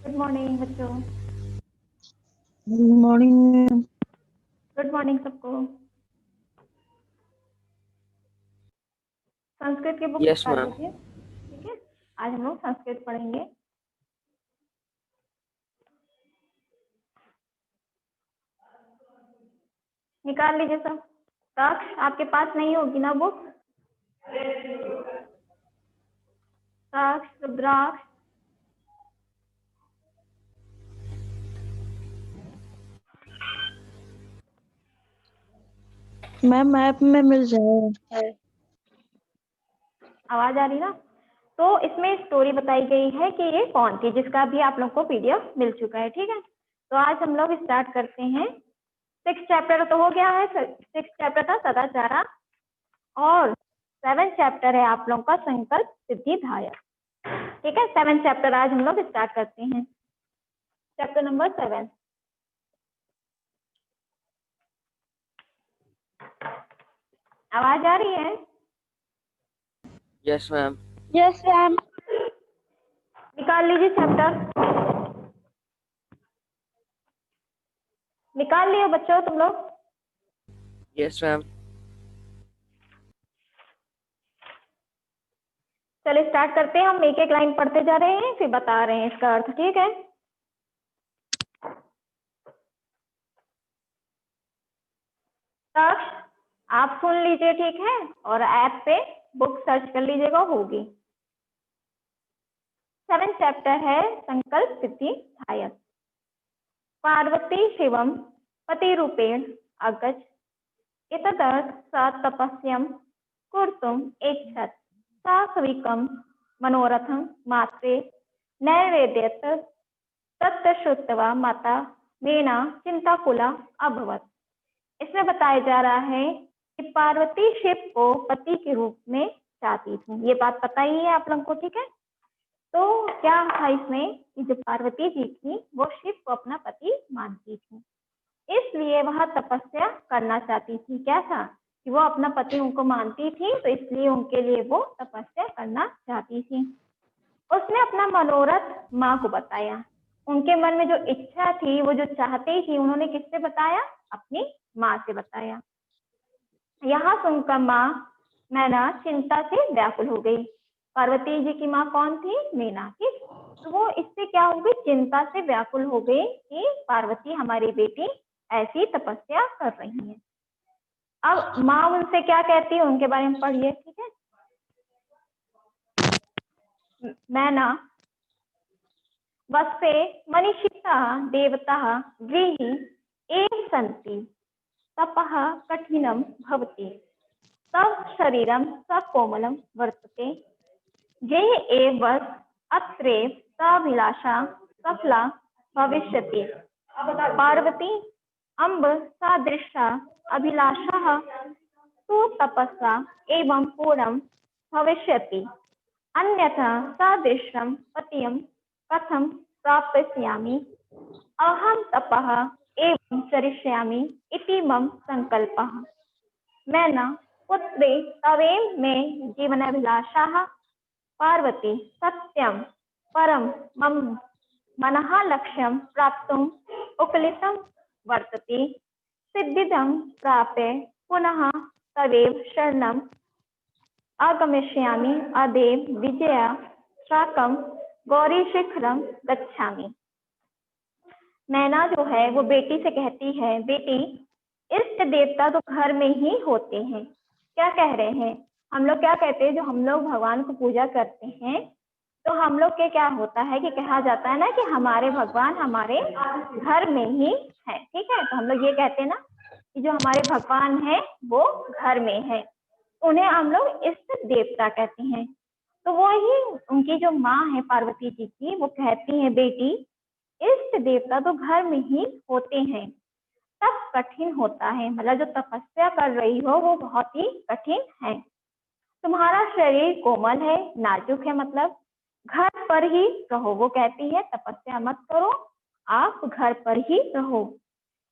Good morning बच्चों। Good morning. Good morning सबको। संस्कृत की बुक यस निकाल मैम। लीजिए। ठीक है, आज हम लोग संस्कृत पढ़ेंगे। निकाल लीजिए सब। साक्ष आपके पास नहीं होगी ना बुक? साक्ष, रुद्राक्ष, मैम ऐप में मिल जाए। आवाज आ रही ना? तो इसमें स्टोरी बताई गई है कि ये कौन थी, जिसका भी आप लोग को पीडीएफ मिल चुका है। ठीक है, तो आज हम लोग स्टार्ट करते हैं। 6 चैप्टर तो हो गया है। 6 चैप्टर था सदाचारा, और 7 चैप्टर है आप लोगों का संकल्प सिद्धि धायक। ठीक है, 7 चैप्टर आज हम लोग स्टार्ट करते हैं। Chapter number 7। आवाज आ रही है? Yes ma'am. Yes ma'am. निकाल लीजिए चैप्टर। निकाल लियो बच्चों तुम लोग? Yes ma'am. चलिए स्टार्ट करते हैं। हम एक एक लाइन पढ़ते जा रहे हैं, फिर बता रहे हैं इसका अर्थ। ठीक है, तब आप सुन लीजिए। ठीक है, और ऐप पे बुक सर्च कर लीजिएगा, होगी। 7 चैप्टर है संकल्प सिद्धि धायक। पार्वती शिवम पति रूपेण अगच एतदर्थ सा तपस्यम कर्तुम इच्छत सा सविकम मनोरथम मात्रे नैवेद्यत तत् श्रुत्वा माता मीना चिंताकुला अभवत। इसमें बताया जा रहा है कि पार्वती शिव को पति के रूप में चाहती थी। ये बात पता ही है आप लोगों को। ठीक है, तो क्या था इसमें कि जो पार्वती जी थी वो शिव को अपना पति मानती थी, इसलिए वह तपस्या करना चाहती थी। क्या था कि वो अपना पति उनको मानती थी, तो इसलिए उनके लिए वो तपस्या करना चाहती थी। उसने अपना मनोरथ माँ को बताया। उनके मन में जो इच्छा थी, वो जो चाहती थी, उन्होंने किससे बताया? अपनी माँ से बताया। यहाँ सुनकर माँ मैना चिंता से व्याकुल हो गई। पार्वती जी की माँ कौन थी? मीना। ठीक, तो वो इससे क्या हो गई? चिंता से व्याकुल हो गई कि पार्वती हमारी बेटी ऐसी तपस्या कर रही है। अब माँ उनसे क्या कहती है उनके बारे में पढ़िए। ठीक है, मैना वस्ते मनीषिता देवता गृही एव सन्ति तपः कठिनं भवति तव शरीरं सकोमलं वर्तते ये एव वस अत्रैव साभिलाषा सफला भविष्यति। पार्वती अम्ब सादृशा अभिलाषः तु तपस्या एवं पूर्णं भविष्यति, अन्यथा सादृशं पतिं कथं प्राप्स्यामि? अहं तपः एवं चरिष्यामि इति मम संकल्पः। मैना पुत्रे तवेम में जीवनाभिलाषाः पार्वती सत्यं परं मम मनः लक्ष्यं प्राप्तुम् उक्लितं वर्तते। सिद्धिदं प्राप्य पुनः तवेव शरणम् आगमिष्यामि अदेव विजया साकं गौरी शिखरम गच्छामि। मैना जो है वो बेटी से कहती है, बेटी इष्ट देवता तो घर में ही होते हैं। क्या कह रहे हैं? हम लोग क्या कहते हैं, जो हम लोग भगवान को पूजा करते हैं, तो हम लोग के क्या होता है कि कहा जाता है ना कि हमारे भगवान हमारे घर में ही है। ठीक है, तो हम लोग ये कहते हैं ना कि जो हमारे भगवान है वो घर में है, उन्हें हम लोग इष्ट देवता कहते हैं। तो वो ही उनकी जो माँ है पार्वती जी की, वो कहती है बेटी इष्ट देवता तो घर में ही होते हैं, तब कठिन होता है, मतलब जो तपस्या कर रही हो वो बहुत ही कठिन है। तुम्हारा शरीर कोमल है, नाजुक है, मतलब घर पर ही रहो। वो कहती है तपस्या मत करो, आप घर पर ही रहो,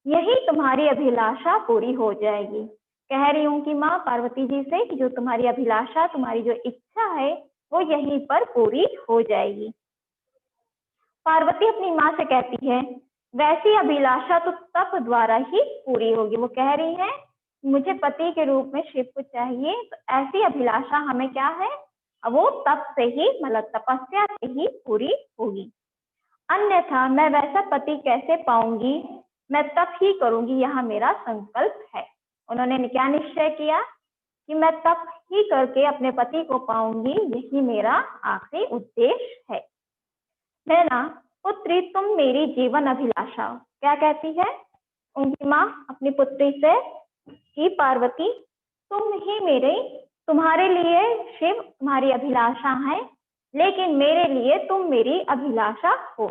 यही तुम्हारी अभिलाषा पूरी हो जाएगी। कह रही हूँ कि माँ पार्वती जी से कि जो तुम्हारी अभिलाषा, तुम्हारी जो इच्छा है वो यहीं पर पूरी हो जाएगी। पार्वती अपनी माँ से कहती है वैसी अभिलाषा तो तप द्वारा ही पूरी होगी। वो कह रही है मुझे पति के रूप में शिव को चाहिए, तो ऐसी अभिलाषा हमें क्या है, वो तप से ही मतलब तपस्या से ही पूरी होगी। अन्यथा मैं वैसा पति कैसे पाऊंगी, मैं तप ही करूंगी, यह मेरा संकल्प है। उन्होंने क्या निश्चय किया कि मैं तप ही करके अपने पति को पाऊंगी, यही मेरा आखिरी उद्देश्य है। नैना पुत्री तुम मेरी जीवन अभिलाषा हो। क्या कहती है उनकी माँ अपनी पुत्री से कि पार्वती तुम ही तुम्हारे लिए शिव तुम्हारी अभिलाषा है, लेकिन मेरे लिए तुम मेरी अभिलाषा हो।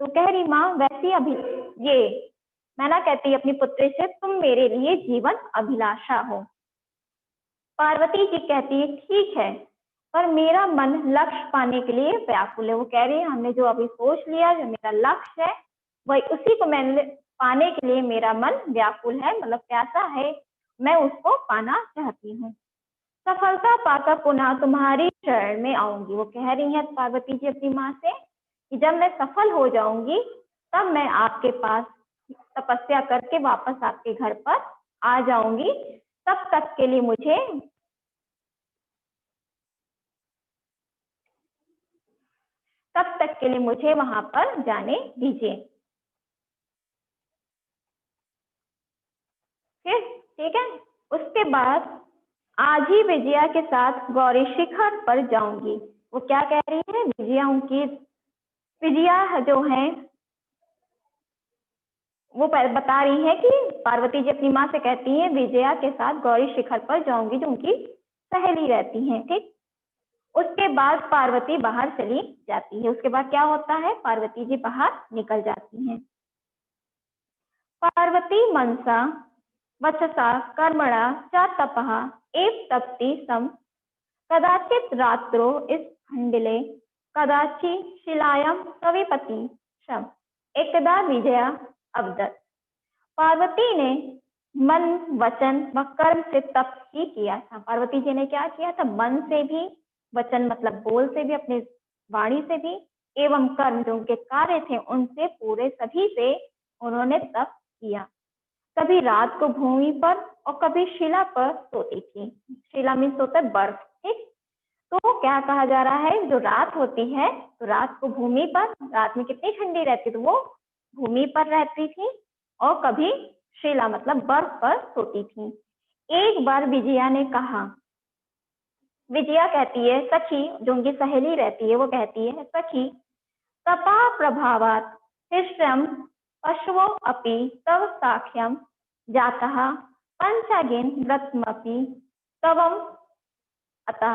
तो कह रही माँ वैसी ये नैना कहती है अपनी पुत्री से तुम मेरे लिए जीवन अभिलाषा हो। पार्वती जी कहती है ठीक है, पर मेरा मन लक्ष्य पाने के लिए व्याकुल है। वो कह रही है हमने जो अभी सोच लिया, जो मेरा लक्ष्य है वही, उसी को मैंने पाने के लिए मेरा मन व्याकुल है, मतलब प्यासा है, मैं उसको पाना चाहती हूँ। सफलता पाकर पुनः तुम्हारी शरण में आऊंगी। वो कह रही है पार्वती जी अपनी माँ से कि जब मैं सफल हो जाऊंगी तब मैं आपके पास तपस्या करके वापस आपके घर पर आ जाऊंगी। तब तक के लिए मुझे वहां पर जाने दीजिए। ठीक है। उसके बाद आज ही विजया के साथ गौरी शिखर पर जाऊंगी। वो क्या कह रही है, विजया जो है वो बता रही है कि पार्वती जी अपनी माँ से कहती है विजया के साथ गौरी शिखर पर जाऊंगी, जो उनकी सहेली रहती है। ठीक। उसके बाद पार्वती बाहर चली जाती है। उसके बाद क्या होता है, पार्वती जी बाहर निकल जाती हैं। पार्वती मनसा वचसा कर्मणा च तपः एव तप्ति सम कदाचित रात्रो इस खंडिले कदाचि शिलायां कविपति शम एकदा विजया अवदत। पार्वती ने मन वचन व कर्म से तप ही किया था। पार्वती जी ने क्या किया था, मन से भी, वचन मतलब बोल से भी, अपने वाणी से भी, एवं कर्म जो उनके कार्य थे उनसे पूरे सभी से उन्होंने तप किया। कभी रात को भूमि पर और कभी शिला पर सोती थी। शिला में सोता है बर्फ। ठीक। तो क्या कहा जा रहा है, जो रात होती है तो रात को भूमि पर, रात में कितनी ठंडी रहती तो वो भूमि पर रहती थी, और कभी शिला मतलब बर्फ पर सोती थी। एक बार विजया ने कहा, विजया कहती है सखी, जो उनकी सहेली रहती है वो कहती है सखी तपा प्रभावात हिष्यम पशवो अपि तव साख्यम जातः पंचागिन व्रतमपि तवम अतः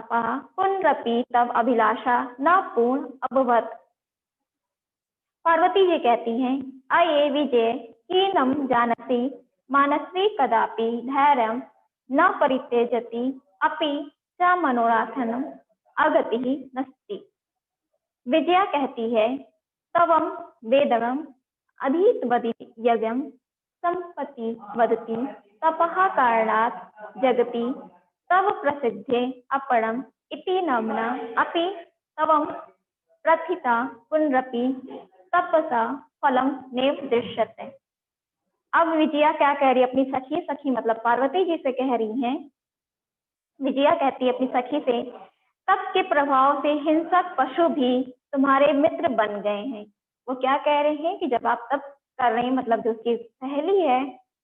पुनरपि तव अभिलाषा न पूर्ण अभवत। पार्वती जी कहती हैं अये विजय कीनम जानति मानसी कदापि धैर्यम न परित्यजति अपि च मनोराथनम अगति नस्ति। विजया कहती है तवम वेदनम अधीतवदि यज्ञम संपत्ति वदति तपः कारणात् जगति तव प्रसिद्धे अपरम इति नाम्ना अपि तवम प्रथिता पुनरपि तपसा फलम नेव दृश्यते। अब विजया क्या कह रही है अपनी सखी, सखी मतलब पार्वती जी से कह रही हैं, विजया कहती है अपनी सखी से तप के प्रभाव से हिंसक पशु भी तुम्हारे मित्र बन गए हैं। वो क्या कह रहे हैं कि जब आप तप कर रहे हैं, मतलब जो उसकी सहेली है,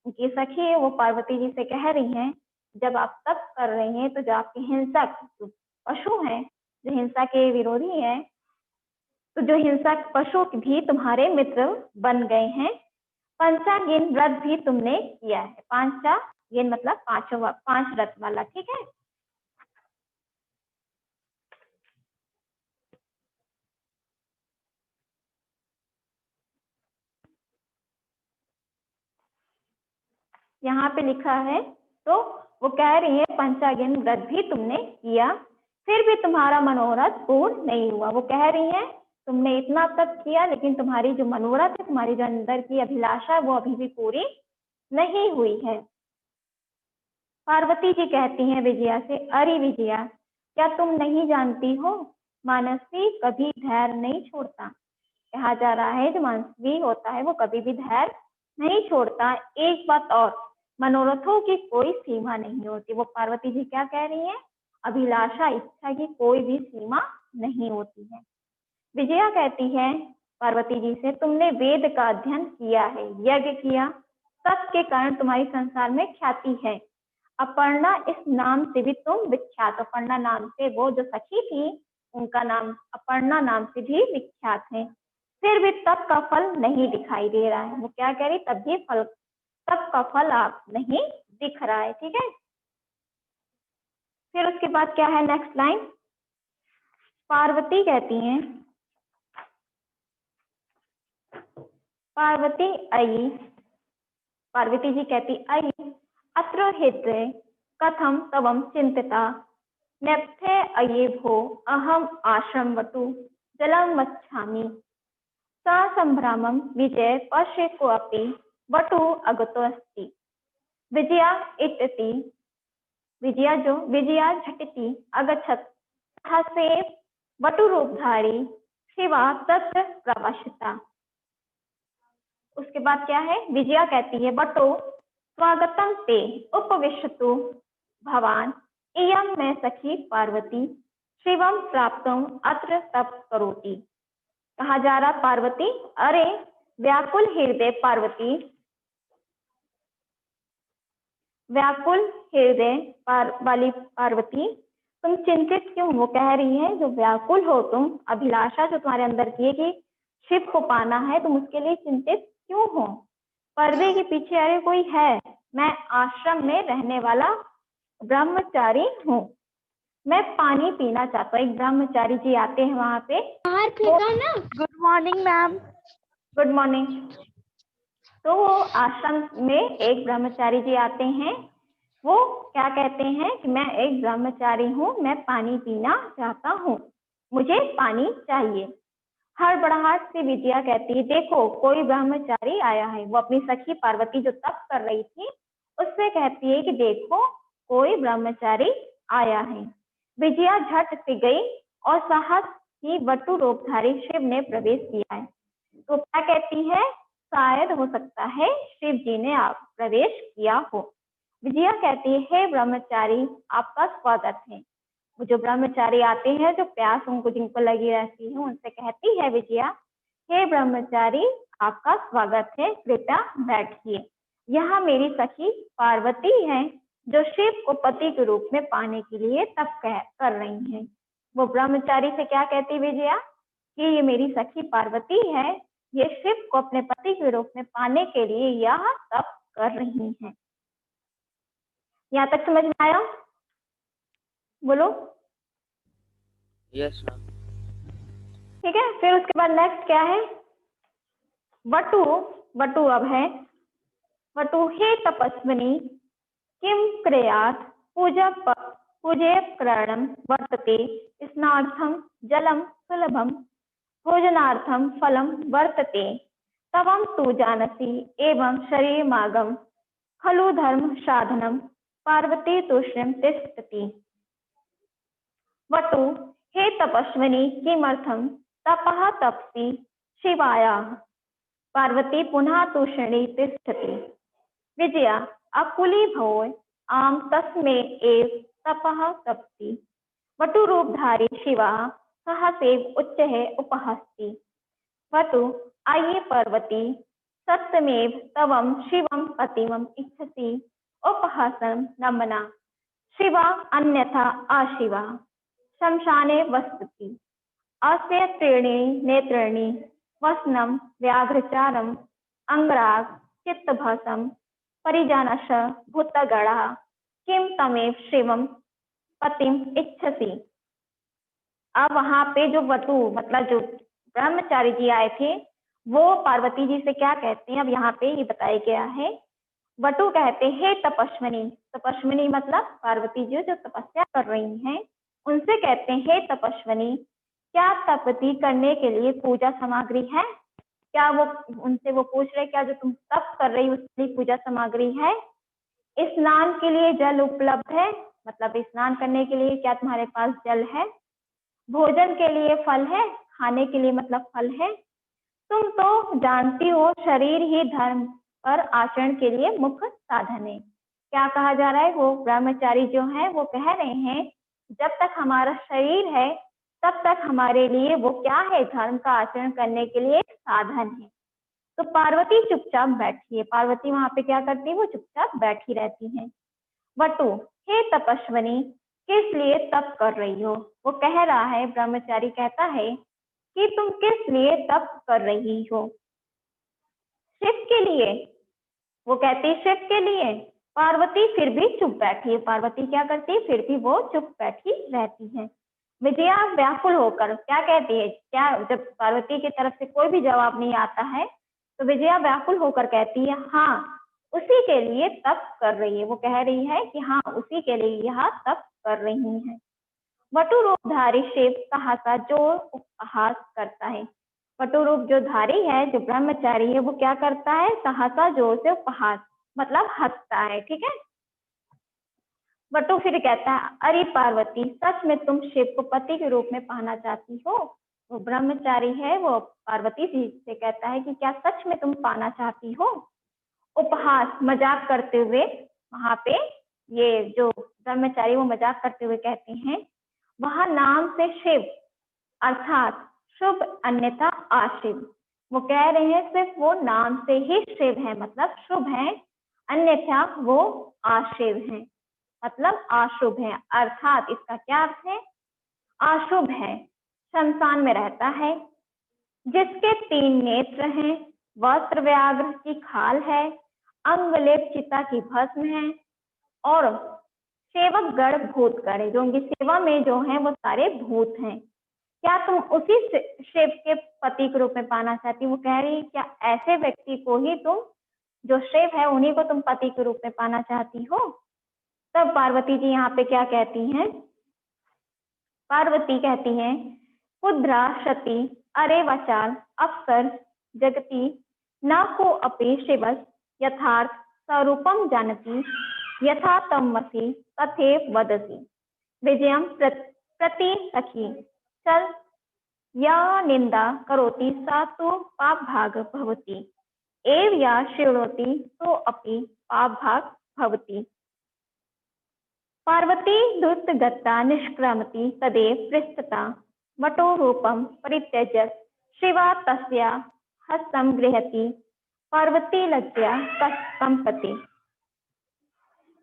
उनकी सखी है, वो पार्वती जी से कह रही हैं जब आप तप कर रहे हैं तो जो आपके हिंसक पशु हैं, जो हिंसा के विरोधी हैं, तो जो हिंसक पशु भी तुम्हारे मित्र बन गए हैं। पंचागिन व्रत भी तुमने किया है। पंचागिन मतलब पांच व्रत वाला। ठीक है। यहाँ पे लिखा है, तो वो कह रही है पंचागिन व्रत भी तुमने किया, फिर भी तुम्हारा मनोरथ पूर्ण नहीं हुआ। वो कह रही है तुमने इतना तप किया, लेकिन तुम्हारी जो मनोरथ है, तुम्हारी जो अंदर की अभिलाषा, वो अभी भी पूरी नहीं हुई है। पार्वती जी कहती हैं विजया से अरे विजया, क्या तुम नहीं जानती हो मानसी कभी धैर्य नहीं छोड़ता। कहा जा रहा है जो मनस्वी होता है वो कभी भी धैर्य नहीं छोड़ता। एक बात और, मनोरथों की कोई सीमा नहीं होती। वो पार्वती जी क्या कह रही हैं? अभिलाषा, इच्छा की कोई भी सीमा नहीं होती है। विजया कहती है पार्वती जी से, तुमने वेद का अध्ययन किया है, यज्ञ किया, तप के कारण तुम्हारी संसार में ख्याति है। अपर्णा इस नाम से भी तुम विख्यात, अपर्णा नाम से वो जो सखी थी उनका नाम अपर्णा नाम से भी विख्यात है। फिर भी तप का फल नहीं दिखाई दे रहा है। वो क्या कह रही? तप का फल आप नहीं दिख रहा है। ठीक है, फिर उसके बाद क्या है नेक्स्ट लाइन? पार्वती कहती हैं, पार्वती जी कहती, अयि अत्र हृदय कथम तवम चिंतिता, नेप्थे अये भो अहम आश्रम वटु जलम मच्छामि, सा संभ्रामम विजय पश्य को अपि वटु अगतो अस्ति। विजया इत्यति, विजया झटिति अगच्छत, हसे वटु रूपधारी शिवा तत्र प्रवशिता। उसके बाद क्या है? विजया कहती है, वटो स्वागतम ते उपविशतु भवान इयं मैं सखी पार्वती शिवम प्राप्तम अत्र तप करोति। कहा जा रहा पार्वती, अरे व्याकुल हृदय पार्वती, वाली पार्वती, तुम चिंतित क्यों? वो कह रही है जो व्याकुल हो तुम, अभिलाषा जो तुम्हारे अंदर की है कि शिव को पाना है, तुम उसके लिए चिंतित क्यों हो? पर्दे के पीछे अरे कोई है, मैं आश्रम में रहने वाला ब्रह्मचारी हूँ, मैं पानी पीना चाहता हूँ। एक ब्रह्मचारी जी आते हैं वहां पे। Good morning ma'am. Good morning. तो वो आश्रम में एक ब्रह्मचारी जी आते हैं। वो क्या कहते हैं कि मैं एक ब्रह्मचारी हूँ, मैं पानी पीना चाहता हूँ, मुझे पानी चाहिए। हड़बड़ाहट से विजया कहती है, देखो कोई ब्रह्मचारी आया है। वो अपनी सखी पार्वती जो तप कर रही थी उससे कहती है कि देखो कोई ब्रह्मचारी आया है। विजया झट से गई और साहस ही वटु रूपधारी शिव ने प्रवेश किया है। तो क्या कहती है? शायद हो सकता है शिव जी ने आप प्रवेश किया हो। विजया कहती है, हे ब्रह्मचारी आपका स्वागत है। वो जो ब्रह्मचारी आते हैं, जो प्यास उनको जिनको लगी रहती है, उनसे कहती है विजया, हे ब्रह्मचारी आपका स्वागत है, कृपया बैठिए। यहाँ मेरी सखी पार्वती है जो शिव को पति के रूप में पाने के लिए तप कर रही हैं। वो ब्रह्मचारी से क्या कहती विजया कि ये मेरी सखी पार्वती है, ये शिव को अपने पति के रूप में पाने के लिए यह तप कर रही हैं। यहाँ तक समझ में आया? बोलो। Yes, ma'am. ठीक है, फिर उसके बाद नेक्स्ट क्या है? वटु अब है, वटु हे तपस्विनी किम क्रियात पूजे करणम वर्तते, स्नार्थम जलम सुलभम भोजनार्थम फलम वर्तते, तवम तु जानसी एवं शरीरमागम खलु धर्म साधनम पार्वती तुष्यम तिष्ठति। वटु हे तपस्विनी किमर्थम तपः तपसि शिवायाः, पार्वती पुनः तुष्यणि तिष्ठति। विजया अकुली भव आम तस्मे एव तपः तपसि, वटु रूपधारी शिवा सहसेव उच्चैः उपहसति। वटु आये पार्वती सत्यमेव तवम शिवम पतिमम इच्छसि उपहासं नमना, शिवा अन्यथा आशिवा शमशाने वसति, अस्य त्रीणि नेत्राणि वसनं व्याघ्रचारम अंगराग चित्तभासम परिजानश भूतगणः किम तमेव शिवम पतिम इच्छसि। अब वहां पे जो वटु मतलब जो ब्रह्मचारी जी आए थे वो पार्वती जी से क्या कहते हैं? अब यहाँ पे ये बताया गया है। वटु कहते हे तपस्विनी, तपस्विनी मतलब पार्वती जी जो तपस्या कर रही हैं उनसे कहते हैं, हे तपस्विनी क्या तपति करने के लिए पूजा सामग्री है? क्या वो उनसे वो पूछ रहे क्या जो तुम तप कर रही उसके लिए पूजा सामग्री है? स्नान के लिए जल उपलब्ध है, मतलब स्नान करने के लिए क्या तुम्हारे पास जल है? भोजन के लिए फल है, खाने के लिए मतलब फल है? तुम तो जानती हो शरीर ही धर्म और आचरण के लिए मुख्य साधन है। क्या कहा जा रहा है? वो ब्रह्मचारी जो है वो कह रहे हैं जब तक हमारा शरीर है तब तक हमारे लिए वो क्या है? धर्म का आचरण करने के लिए एक साधन है। तो पार्वती चुपचाप बैठी है। पार्वती वहां पे क्या करती है? वो चुपचाप बैठी रहती है। वटु, हे तपस्विनी, किस लिए तप कर रही हो? वो कह रहा है, ब्रह्मचारी कहता है कि तुम किस लिए तप कर रही हो? शिव के लिए। वो कहती है शिव के लिए। पार्वती फिर भी चुप बैठी है। पार्वती क्या करती है? फिर भी वो चुप बैठी रहती है। विजया व्याकुल होकर क्या कहती है? क्या जब पार्वती की तरफ से कोई भी जवाब नहीं आता है तो विजया व्याकुल होकर कहती है, हाँ उसी के लिए तप कर रही है। वो कह रही है कि हाँ उसी के लिए यह तप कर रही है। वटु रूपधारी शिव सहसा जो उपहास करता है। वटु रूप जो धारी है, जो ब्रह्मचारी है, वो क्या करता है? सहसा जोर से उपहास मतलब हंसता है। ठीक है। वटु फिर कहता है, अरे पार्वती, सच में तुम शिव को पति के रूप में पाना चाहती हो? वो ब्रह्मचारी है, वो पार्वती जी से कहता है कि क्या सच में तुम पाना चाहती हो? उपहास मजाक करते हुए वहां पे ये जो ब्रह्मचारी वो मजाक करते हुए कहते हैं, वह नाम से शिव अर्थात शुभ अन्यथा आशिव। वो कह रहे हैं सिर्फ वो नाम से ही शिव है मतलब शुभ है, अन्यथा वो आशिव है मतलब अशुभ है। अर्थात इसका क्या अर्थ है? अशुभ है, शमशान में रहता है, जिसके 3 नेत्र हैं, वस्त्र व्याघ्र की खाल है, अंगलेप चिता की भस्म है और सेवक गण भूत गण, जो उनकी सेवा में जो है वो सारे भूत हैं। क्या तुम उसी शिव के पति के रूप में पाना चाहती? वो कह रही है क्या ऐसे व्यक्ति को ही तुम, जो शिव है उन्हीं को तुम पति के रूप में पाना चाहती हो? तब पार्वती जी यहाँ पे क्या कहती हैं? पार्वती कहती हैं, कुद्रा सती अरे वचार अक्सर जगति न को अपि शिवस यथार्थ स्वरूपम जानती यथा तमसि तथैव वदसि विजयम प्रति सखी चल या निंदा करोति सा तो पाप भाग भवति एव या शृणोति तो अपि पाप भाग भवति। पार्वती द्रुतगत्या निष्क्रामति तदेव पृष्ठता वटो रूपम परित्यज्य शिवा तस्या हस्तं गृह्णाति पार्वती लज्जया कंपति।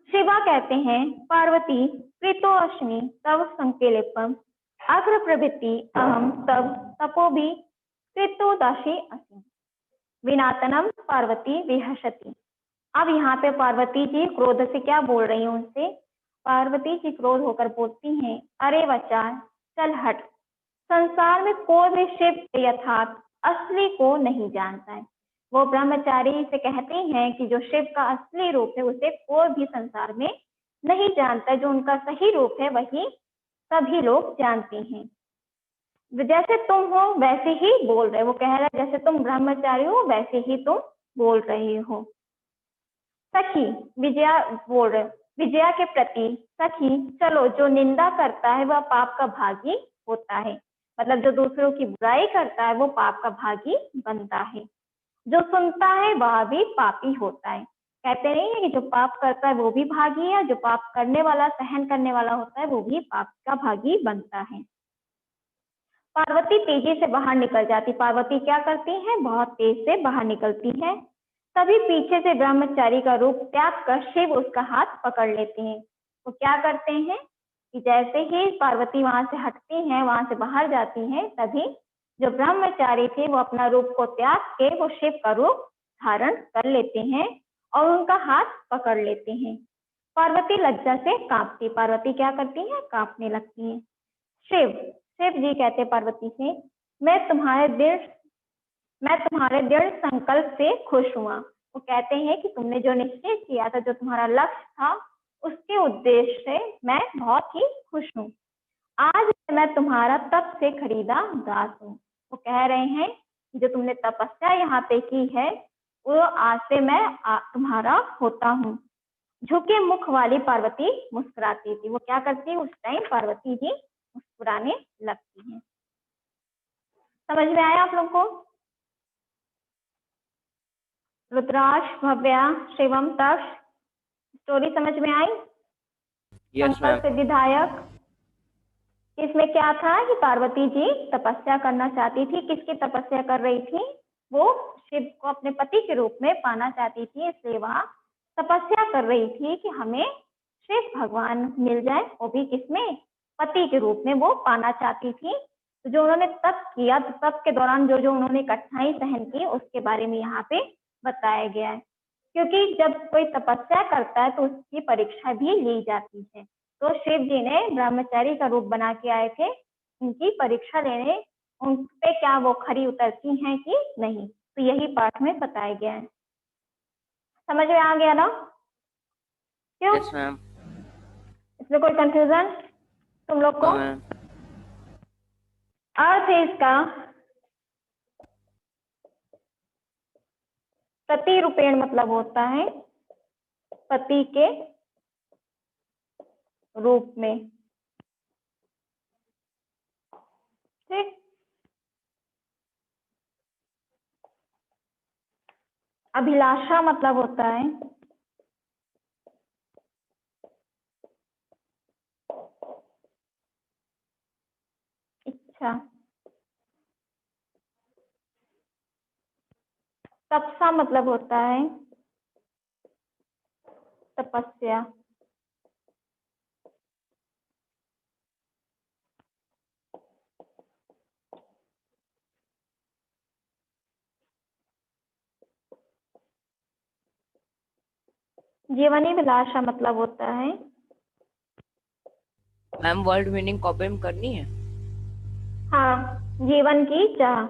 शिवा कहते हैं, पार्वती प्रीतोऽस्मि तव संकल्पम अग्र प्रभृति अहम तव तपोभि कृतोदासी अस्मि विनातनम पार्वती विहसति। अब यहाँ पे पार्वती जी क्रोध से क्या बोल रही हैं उनसे? पार्वती जी क्रोध होकर बोलती हैं, अरे बच्चा चल हट, संसार में कोई भी शिव यथार्थ असली को नहीं जानता है। वो ब्रह्मचारी से कहती हैं कि जो शिव का असली रूप है उसे कोई भी संसार में नहीं जानता, जो उनका सही रूप है वही सभी लोग जानते हैं। जैसे तुम हो वैसे ही बोल रहे, वो कह रहा है जैसे तुम ब्रह्मचारी हो वैसे ही तुम बोल रहे हो। सखी विजया बोल रहे, विजया के प्रति सखी चलो, जो निंदा करता है वह पाप का भागी होता है, मतलब जो दूसरों की बुराई करता है वो पाप का भागी बनता है, जो सुनता है वह भी पापी होता है। कहते नहीं है कि जो पाप करता है वो भी भागी है, जो पाप करने वाला सहन करने वाला होता है वो भी पाप का भागी बनता है। पार्वती तेजी से बाहर निकल जाती। पार्वती क्या करती है? बहुत तेज से बाहर निकलती है। तभी पीछे से ब्रह्मचारी का रूप त्याग कर शिव उसका हाथ पकड़ लेते हैं। वो क्या करते हैं कि जैसे ही पार्वती वहां से हटती हैं, वहां से बाहर जाती हैं, तभी जो ब्रह्मचारी थे वो अपना रूप को त्याग के वो शिव का रूप धारण कर लेते हैं और उनका हाथ पकड़ लेते हैं। पार्वती लज्जा से कांपती। पार्वती क्या करती है? कांपने लगती है। शिव शिव जी कहते पार्वती से, मैं तुम्हारे दृढ़ संकल्प से खुश हुआ। वो कहते हैं कि तुमने जो निश्चय किया था, जो तुम्हारा लक्ष्य था, उसके उद्देश्य से मैं बहुत ही खुश हूँ। आज मैं तुम्हारा तप से खरीदा दास हूँ। वो कह रहे हैं कि जो तुमने तपस्या यहाँ पे की है वो आज से मैं तुम्हारा होता हूँ। झुके मुख वाली पार्वती मुस्कुराती थी। वो क्या करती है उस टाइम? पार्वती जी मुस्कुराने लगती हैं। समझ में आया आप लोगों को? रुद्राक्ष, भव्या, शिवम, तक्ष। स्टोरी समझ में आई? Yes, संकल्प ma'am. सिद्धिदायक। इसमें क्या था कि पार्वती जी तपस्या करना चाहती थी। किसकी तपस्या कर रही थी? वो शिव को अपने पति के रूप में पाना चाहती थी, इसलिए वह तपस्या कर रही थी कि हमें शिव भगवान मिल जाए, वो भी किसमें? पति के रूप में वो पाना चाहती थी। तो जो उन्होंने तप किया, तो तप के दौरान जो जो उन्होंने कठिनाई सहन की, उसके बारे में यहाँ पे बताया गया है। क्योंकि जब कोई तपस्या करता है तो उसकी परीक्षा भी ली जाती है। तो शिव जी ने ब्रह्मचारी का रूप बना के आए थे, उनकी परीक्षा लेने, उन पे क्या वो खरी उतरती हैं कि नहीं, तो यही पाठ में बताया गया है। समझ में आ गया ना? क्यों? Yes, ma'am. इसमें कोई कंफ्यूजन तुम लोग को? No, ma'am. अर्थ है इसका प्रतिरूपेण, मतलब होता है पति के रूप में। ठीक, अभिलाषा मतलब होता है इच्छा। तपसा मतलब होता है तपस्या। जीवनाभिलाषा मतलब होता है मैम वर्ल्ड विनिंग कॉपी में करनी है? हाँ, जीवन की चाह।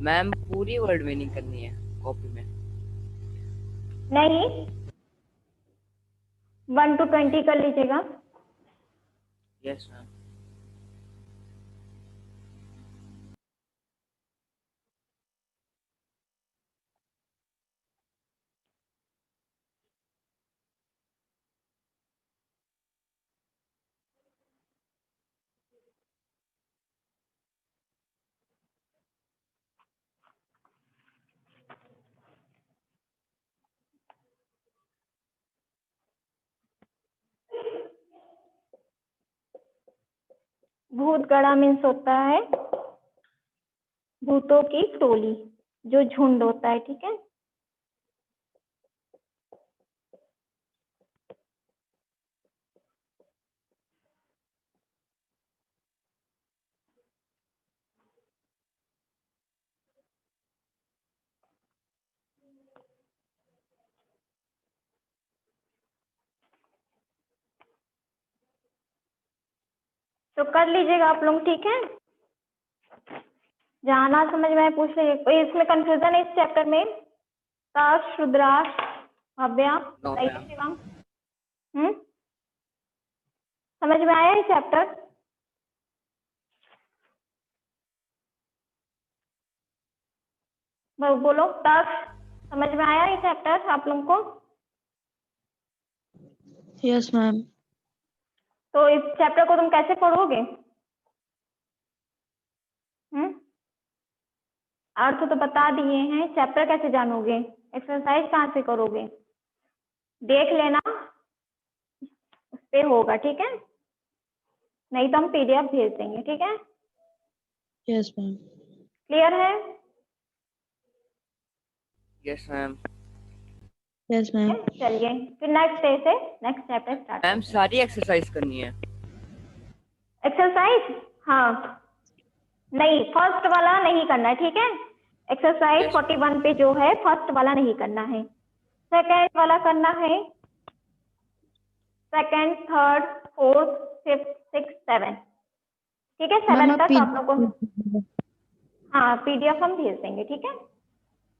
मैम पूरी वर्ल्ड विनिंग करनी है कॉपी में? नहीं, 1 to 20 कर लीजिएगा। Yes, ma'am. भूतगणा मीन्स होता है भूतों की टोली, जो झुंड होता है। ठीक है, तो कर लीजिएगा आप लोग। ठीक है, जहाँ ना समझ में आए पूछ लीजिए। इसमें कंफ्यूजन है इस चैप्टर में? तक्ष, रुद्राक्ष, भव्या, No, ma'am. शिवम। समझ में आया ये चैप्टर? बोलो, तक्ष समझ में आया ये चैप्टर आप लोगों को? Yes, ma'am. तो इस चैप्टर को तुम कैसे पढ़ोगे? अर्थ तो बता दिए हैं, चैप्टर कैसे जानोगे? एक्सरसाइज कहाँ से करोगे? देख लेना, उस पे होगा। ठीक है, नहीं तो हम पीडीएफ भेज देंगे। ठीक है, Yes, ma'am. क्लियर है? Yes, ma'am. Yes, ma'am. चलिए फिर नेक्स्ट डे से नेक्स्ट चैप्टर स्टार्ट मैम करते हैं। सारी एक्सरसाइज करनी है? एक्सरसाइज? हाँ, नहीं, फर्स्ट वाला नहीं करना है। ठीक है, एक्सरसाइज Yes. 41 पे जो है फर्स्ट वाला नहीं करना है, सेकेंड वाला करना है। Second, third, fourth, fifth, six, seven. ठीक है, Ma'am, 7 आप तक आप लोग को हाँ पीडीएफ हम भेज देंगे। ठीक है,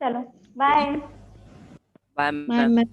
चलो बाय। Bye, Ma'am, ma'am. मैं